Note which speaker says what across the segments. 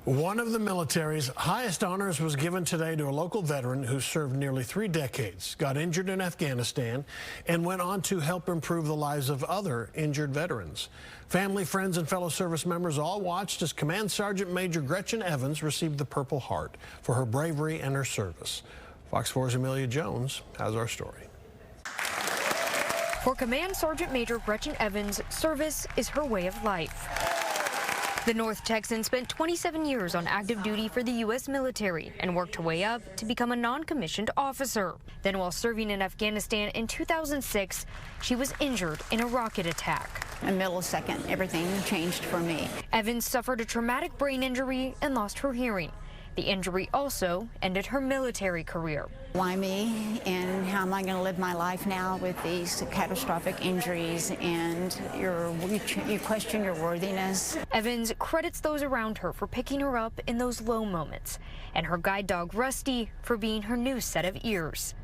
Speaker 1: One of the military's highest honors was given today to a local veteran who served nearly 3 decades, got injured in Afghanistan, and went on to help improve the lives of other injured veterans. Family, friends, and fellow service members all watched as Command Sergeant Major Gretchen Evans received the Purple Heart for her bravery and her service. Fox 4's Amelia Jones has our story.
Speaker 2: For Command Sergeant Major Gretchen Evans, service is her way of life. The North Texan spent 27 years on active duty for the U.S. military and worked her way up to become a non-commissioned officer. Then while serving in Afghanistan in 2006, she was injured in a rocket attack.
Speaker 3: A millisecond, everything changed for me.
Speaker 2: Evans suffered a traumatic brain injury and lost her hearing. The injury also ended her military career.
Speaker 3: Why me, and how am I going to live my life now with these catastrophic injuries, and you question your worthiness?
Speaker 2: Evans credits those around her for picking her up in those low moments, and her guide dog Rusty for being her new set of ears.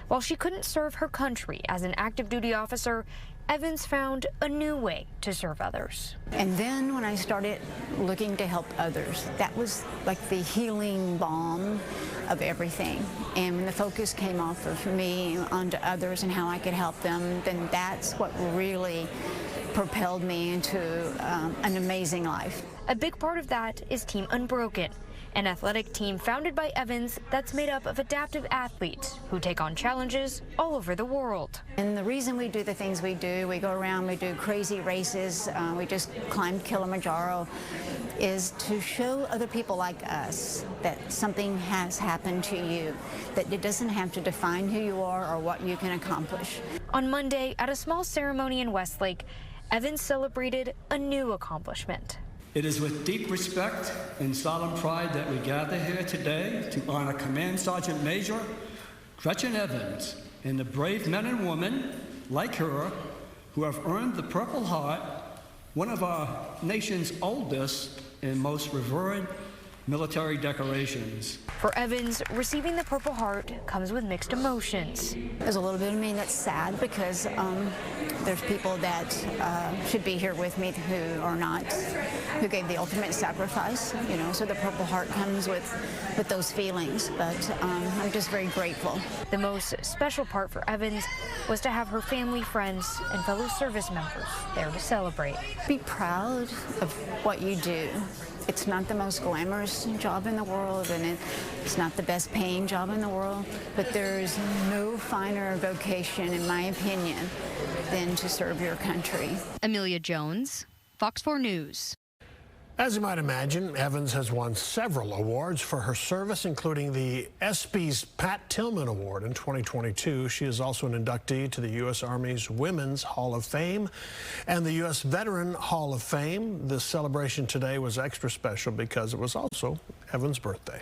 Speaker 2: While she couldn't serve her country as an active duty officer, Evans found a new way to serve others.
Speaker 3: And then when I started looking to help others, that was like the healing balm of everything. And when the focus came off of me onto others and how I could help them, then that's what really propelled me into an amazing life.
Speaker 2: A big part of that is Team Unbroken, an athletic team founded by Evans that's made up of adaptive athletes who take on challenges all over the world.
Speaker 3: And the reason we do the things we do, we go around, we do crazy races, we just climbed Kilimanjaro, is to show other people like us that something has happened to you, that it doesn't have to define who you are or what you can accomplish.
Speaker 2: On Monday, at a small ceremony in Westlake, Evans celebrated a new accomplishment.
Speaker 4: It is with deep respect and solemn pride that we gather here today to honor Command Sergeant Major Gretchen Evans and the brave men and women like her who have earned the Purple Heart, one of our nation's oldest and most revered military decorations.
Speaker 2: For Evans, receiving the Purple Heart comes with mixed emotions.
Speaker 3: There's a little bit of me that's sad because there's people that should be here with me who are not, who gave the ultimate sacrifice, you know, so the Purple Heart comes with those feelings, but I'm just very grateful.
Speaker 2: The most special part for Evans was to have her family, friends, and fellow service members there to celebrate.
Speaker 3: Be proud of what you do. It's not the most glamorous job in the world, and it's not the best paying job in the world, but there's no finer vocation, in my opinion, than to serve your country.
Speaker 2: Amelia Jones, Fox 4 News.
Speaker 1: As you might imagine, Evans has won several awards for her service, including the ESPY's Pat Tillman Award in 2022. She is also an inductee to the U.S. Army's Women's Hall of Fame and the U.S. Veteran Hall of Fame. This celebration today was extra special because it was also Evans' birthday.